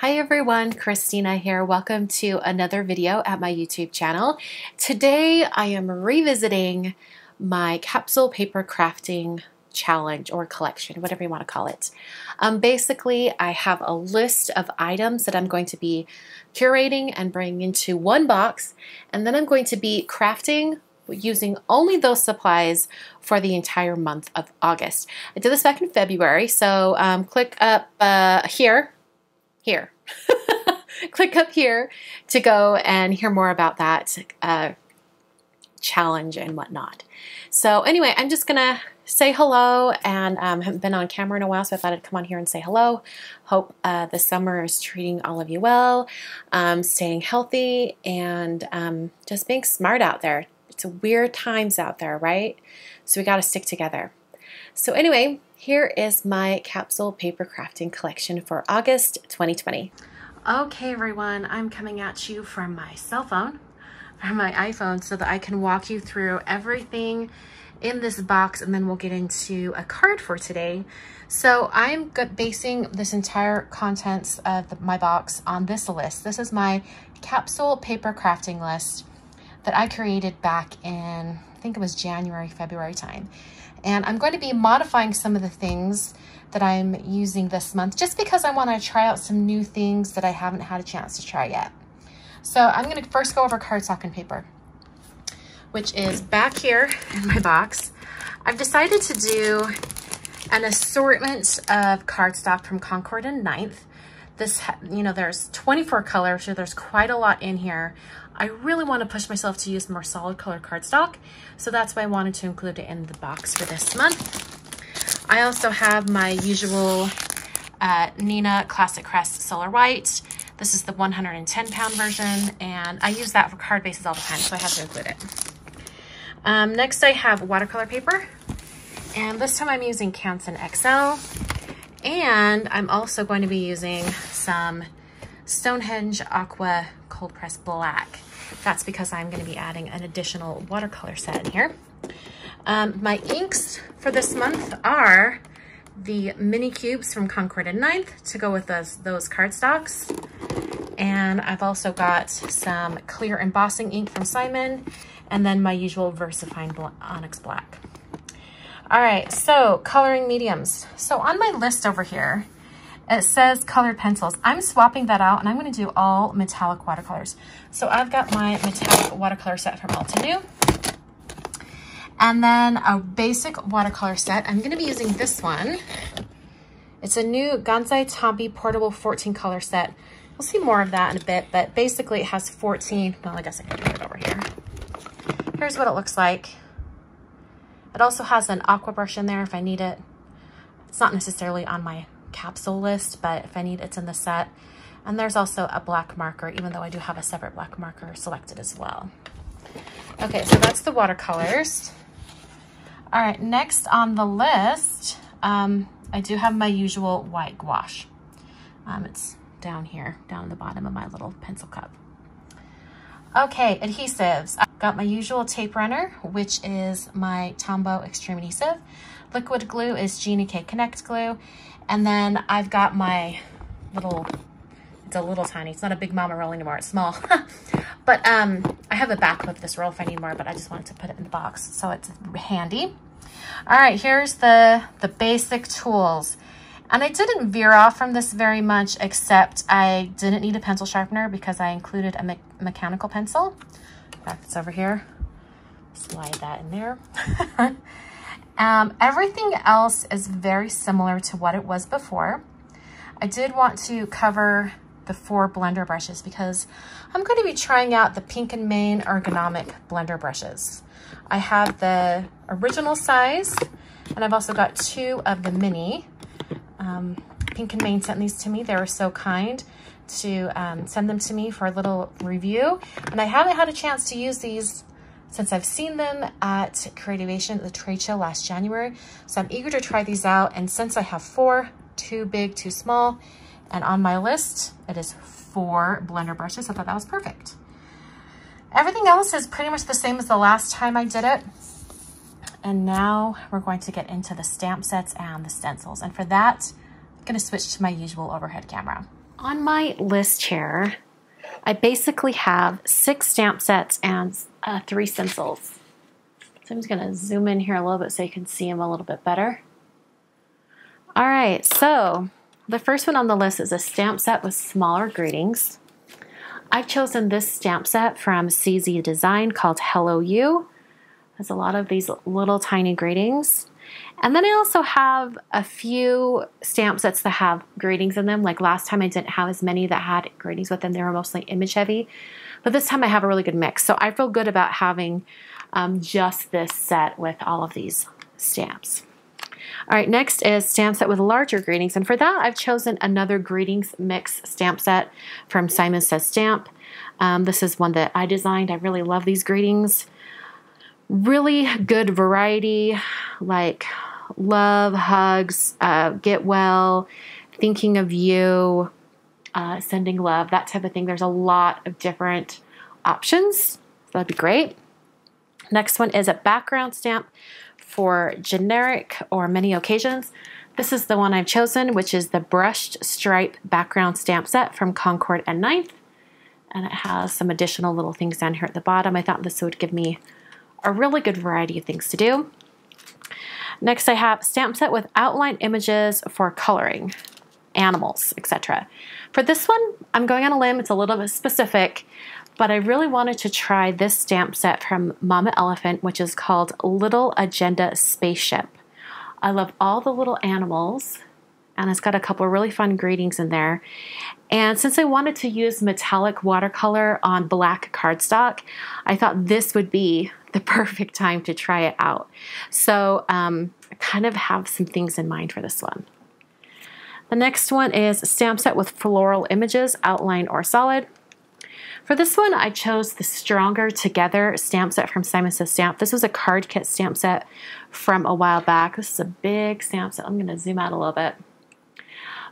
Hi everyone, Christina here. Welcome to another video at my YouTube channel. Today I am revisiting my capsule paper crafting challenge or collection, whatever you want to call it. Basically, I have a list of items that I'm going to be curating and bringing into one box, and then I'm going to be crafting using only those supplies for the entire month of August. I did this back in February, so click up here. Click up here to go and hear more about that challenge and whatnot. So anyway, I'm just gonna say hello, and haven't been on camera in a while, so I thought I'd come on here and say hello. Hope the summer is treating all of you well, staying healthy, and just being smart out there. It's weird times out there, right? So we gotta stick together. So anyway, here is my capsule paper crafting collection for August 2020. Okay everyone, I'm coming at you from my cell phone, from my iPhone, so that I can walk you through everything in this box, and then we'll get into a card for today. So I'm basing this entire contents of my box on this list. This is my capsule paper crafting list that I created back in, I think it was January, February time. And I'm going to be modifying some of the things that I'm using this month, just because I want to try out some new things that I haven't had a chance to try yet. So I'm going to first go over cardstock and paper, which is back here in my box. I've decided to do an assortment of cardstock from Concord and Ninth. This, there's 24 colors, so there's quite a lot in here. I really want to push myself to use more solid color cardstock, so that's why I wanted to include it in the box for this month. I also have my usual Neenah Classic Crest Solar White. This is the 110-pound version, and I use that for card bases all the time, so I have to include it. Next, I have watercolor paper, and this time I'm using Canson XL, and I'm also going to be using some Stonehenge Aqua Cold Press Black. That's because I'm going to be adding an additional watercolor set in here. My inks for this month are the mini cubes from Concord and Ninth to go with those cardstocks. And I've also got some clear embossing ink from Simon, and then my usual VersaFine Onyx Black. All right, so coloring mediums. So on my list over here, it says colored pencils. I'm swapping that out, and I'm going to do all metallic watercolors. So I've got my metallic watercolor set from Altenew, and then a basic watercolor set. I'm going to be using this one. It's a new Gansai Tombi portable 14 color set. We'll see more of that in a bit, but basically it has 14. Well, I guess I can do it over here. Here's what it looks like. It also has an aqua brush in there if I need it. It's not necessarily on my capsule list, but if I need it, it's in the set. And there's also a black marker, even though I do have a separate black marker selected as well. Okay, so that's the watercolors. All right, next on the list, I do have my usual white gouache. It's down here, down the bottom of my little pencil cup. Okay, adhesives. I've got my usual tape runner, which is my Tombow Extreme Adhesive. Liquid glue is Genie K Connect glue. And then I've got my little, it's a little tiny, it's not a big mama roll anymore, it's small. But I have a backup of this roll if I need more, but I just wanted to put it in the box, so it's handy. All right, here's the basic tools. And I didn't veer off from this very much, except I didn't need a pencil sharpener because I included a mechanical pencil. In fact, it's over here. Slide that in there. Everything else is very similar to what it was before. I did want to cover the 4 blender brushes because I'm going to be trying out the Pink & Main ergonomic blender brushes. I have the original size, and I've also got 2 of the mini. Pink & Main sent these to me. They were so kind to send them to me for a little review, and I haven't had a chance to use these since I've seen them at Creativation at the trade show last January. So I'm eager to try these out, and since I have 4, 2 big, 2 small, and on my list it is 4 blender brushes, I thought that was perfect. Everything else is pretty much the same as the last time I did it. And now we're going to get into the stamp sets and the stencils. And for that, I'm going to switch to my usual overhead camera. On my list here, I basically have 6 stamp sets and 3 stencils. So I'm just going to zoom in here a little bit so you can see them a little bit better. All right, so the first one on the list is a stamp set with smaller greetings. I've chosen this stamp set from CZ Design called Hello You. There's a lot of these little tiny greetings. And then I also have a few stamp sets that have greetings in them. Like last time I didn't have as many that had greetings with them. They were mostly image heavy. But this time I have a really good mix. So I feel good about having just this set with all of these stamps. All right, next is stamp set with larger greetings. And for that, I've chosen another greetings mix stamp set from Simon Says Stamp. This is one that I designed. I really love these greetings. Really good variety, like love, hugs, get well, thinking of you, sending love, that type of thing. There's a lot of different options. So that'd be great. Next one is a background stamp for generic or many occasions. This is the one I've chosen, which is the brushed stripe background stamp set from Concord and Ninth. And it has some additional little things down here at the bottom. I thought this would give me a really good variety of things to do. Next, I have stamp set with outline images for coloring, animals, etc. For this one, I'm going on a limb. It's a little bit specific, but I really wanted to try this stamp set from Mama Elephant, which is called Little Agenda Spaceship. I love all the little animals, and it's got a couple of really fun greetings in there. And since I wanted to use metallic watercolor on black cardstock, I thought this would be the perfect time to try it out. So I kind of have some things in mind for this one. The next one is a stamp set with floral images, outline or solid. For this one, I chose the Stronger Together stamp set from Simon Says Stamp. This was a card kit stamp set from a while back. This is a big stamp set. I'm going to zoom out a little bit.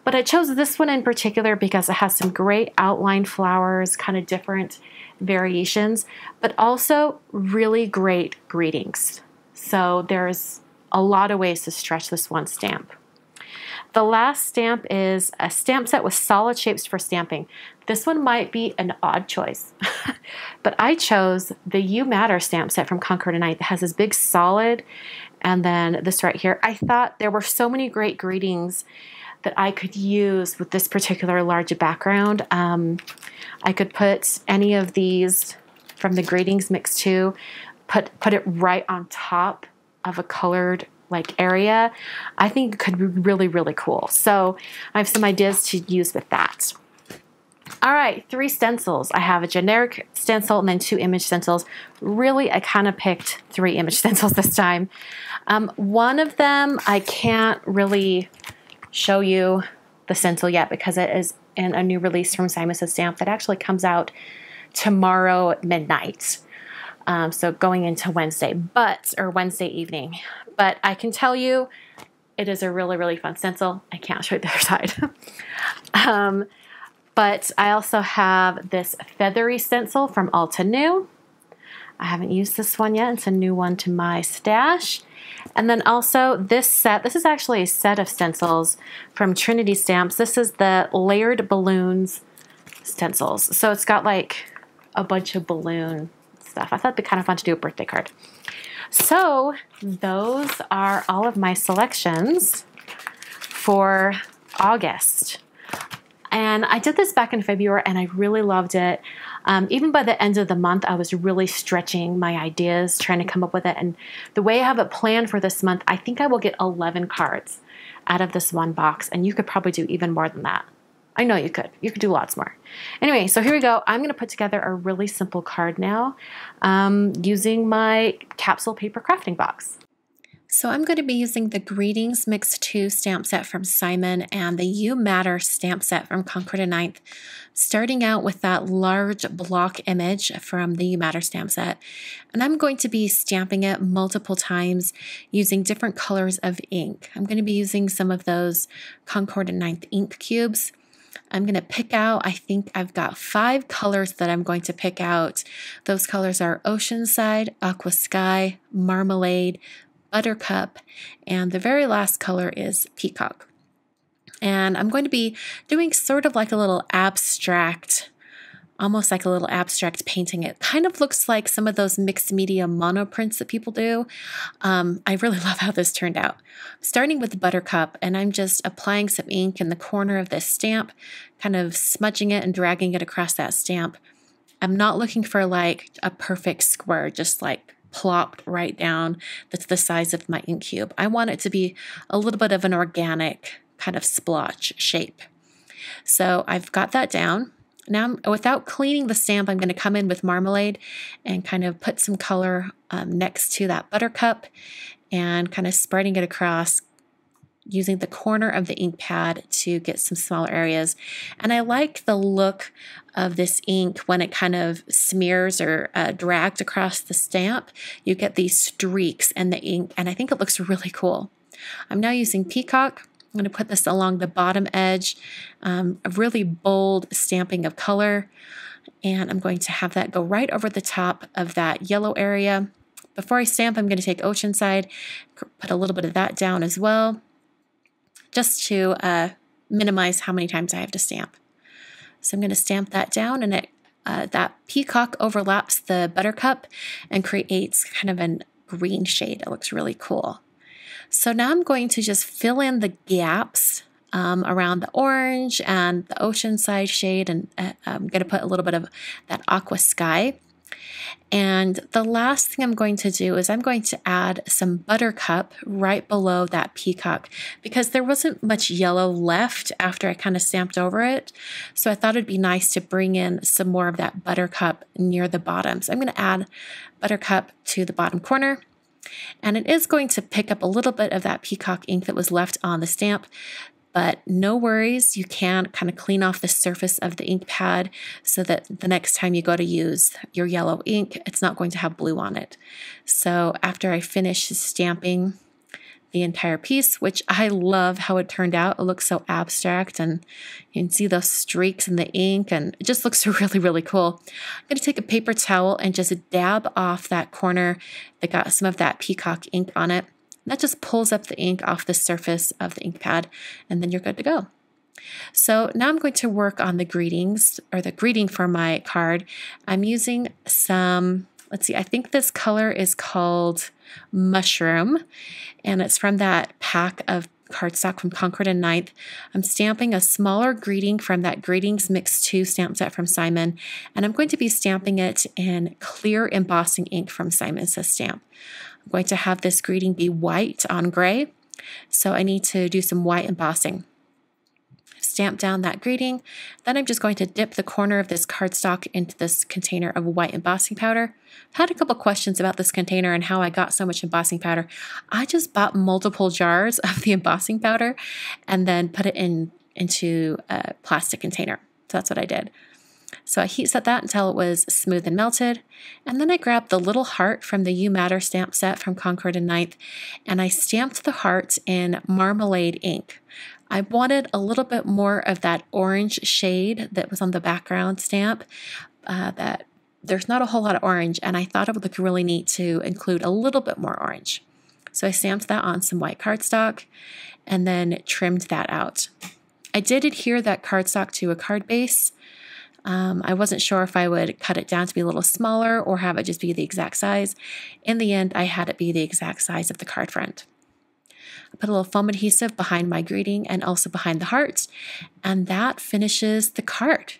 But I chose this one in particular because it has some great outline flowers, kind of different variations, but also really great greetings. So there's a lot of ways to stretch this one stamp. The last stamp is a stamp set with solid shapes for stamping. This one might be an odd choice, but I chose the You Matter stamp set from Concord and Ninth that has this big solid and then this right here. I thought there were so many great greetings that I could use with this particular large background. I could put any of these from the Greetings Mix 2, put it right on top of a colored like area. I think it could be really, really cool. So I have some ideas to use with that. All right, 3 stencils. I have a generic stencil and then 2 image stencils. Really, I kind of picked 3 image stencils this time. One of them I can't really show you the stencil yet because it is in a new release from Simon Says Stamp that actually comes out tomorrow at midnight. So going into Wednesday, or Wednesday evening. But I can tell you it is a really, really fun stencil. I can't show you the other side. But I also have this feathery stencil from Alta New. I haven't used this one yet. It's a new one to my stash. And then also this set, this is actually a set of stencils from Trinity Stamps. This is the Layered Balloons stencils. So it's got like a bunch of balloon stuff. I thought it'd be kind of fun to do a birthday card. So those are all of my selections for August. And I did this back in February and I really loved it. Even by the end of the month, I was really stretching my ideas, trying to come up with it. And the way I have it planned for this month, I think I will get 11 cards out of this one box. And you could probably do even more than that. I know you could. You could do lots more. Anyway, so here we go. I'm going to put together a really simple card now using my capsule paper crafting box. So I'm going to be using the Greetings Mix 2 stamp set from Simon and the You Matter stamp set from Concord and Ninth, starting out with that large block image from the You Matter stamp set. And I'm going to be stamping it multiple times using different colors of ink. I'm going to be using some of those Concord and Ninth ink cubes. I'm going to pick out, I think I've got 5 colors that I'm going to pick out. Those colors are Oceanside, Aqua Sky, Marmalade, Buttercup, and the very last color is Peacock. And I'm going to be doing sort of like a little abstract, almost like a little abstract painting. It kind of looks like some of those mixed media monoprints that people do. I really love how this turned out. Starting with the Buttercup, and I'm just applying some ink in the corner of this stamp, kind of smudging it and dragging it across that stamp. I'm not looking for like a perfect square, just like plopped right down. That's the size of my ink cube. I want it to be a little bit of an organic kind of splotch shape. So I've got that down. Now, without cleaning the stamp, I'm going to come in with Marmalade and kind of put some color next to that Buttercup and kind of spreading it across using the corner of the ink pad to get some smaller areas. And I like the look of this ink when it kind of smears or dragged across the stamp. You get these streaks in the ink, and I think it looks really cool. I'm now using Peacock. I'm going to put this along the bottom edge, a really bold stamping of color, and I'm going to have that go right over the top of that yellow area. Before I stamp, I'm going to take Oceanside, put a little bit of that down as well, just to minimize how many times I have to stamp. So I'm going to stamp that down, and that Peacock overlaps the Buttercup and creates kind of a green shade. It looks really cool. So now I'm going to just fill in the gaps around the orange and the Oceanside shade, and I'm going to put a little bit of that aqua sky. And the last thing I'm going to do is I'm going to add some Buttercup right below that Peacock, because there wasn't much yellow left after I kind of stamped over it. So I thought it'd be nice to bring in some more of that Buttercup near the bottom. So I'm going to add Buttercup to the bottom corner. And it is going to pick up a little bit of that Peacock ink that was left on the stamp, but no worries, you can kind of clean off the surface of the ink pad so that the next time you go to use your yellow ink, it's not going to have blue on it. So after I finish stamping the entire piece, which I love how it turned out. It looks so abstract, and you can see those streaks in the ink, and it just looks really, really cool. I'm going to take a paper towel and just dab off that corner that got some of that Peacock ink on it. That just pulls up the ink off the surface of the ink pad, and then you're good to go. So now I'm going to work on the greetings, or the greeting for my card. I'm using some, let's see, I think this color is called Mushroom, and it's from that pack of cardstock from Concord and Ninth. I'm stamping a smaller greeting from that Greetings Mix 2 stamp set from Simon, and I'm going to be stamping it in clear embossing ink from Simon Says Stamp. I'm going to have this greeting be white on gray, so I need to do some white embossing. Stamp down that greeting. Then I'm just going to dip the corner of this cardstock into this container of white embossing powder. I've had a couple questions about this container and how I got so much embossing powder. I just bought multiple jars of the embossing powder and then put it into a plastic container. So that's what I did. So I heat set that until it was smooth and melted. And then I grabbed the little heart from the You Matter stamp set from Concord and Ninth, and I stamped the heart in Marmalade ink. I wanted a little bit more of that orange shade that was on the background stamp. That there's not a whole lot of orange, and I thought it would look really neat to include a little bit more orange. So I stamped that on some white cardstock and then trimmed that out. I did adhere that cardstock to a card base. I wasn't sure if I would cut it down to be a little smaller or have it just be the exact size. In the end, I had it be the exact size of the card front. I put a little foam adhesive behind my greeting and also behind the heart, and that finishes the card.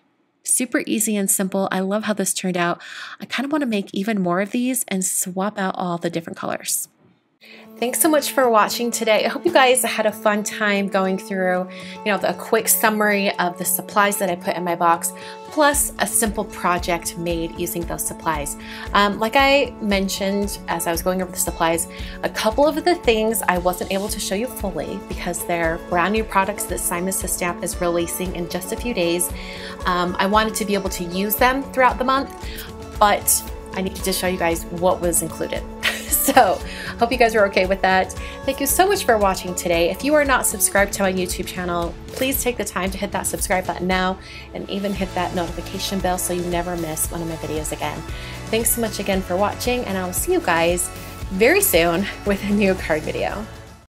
Super easy and simple. I love how this turned out. I kind of want to make even more of these and swap out all the different colors. Thanks so much for watching today. I hope you guys had a fun time going through, a quick summary of the supplies that I put in my box, plus a simple project made using those supplies. Like I mentioned as I was going over the supplies, a couple of the things I wasn't able to show you fully because they're brand new products that Simon Says Stamp is releasing in just a few days. I wanted to be able to use them throughout the month, but I needed to show you guys what was included. So, hope you guys are okay with that. Thank you so much for watching today. If you are not subscribed to my YouTube channel, please take the time to hit that subscribe button now and even hit that notification bell so you never miss one of my videos again. Thanks so much again for watching, and I will see you guys very soon with a new card video.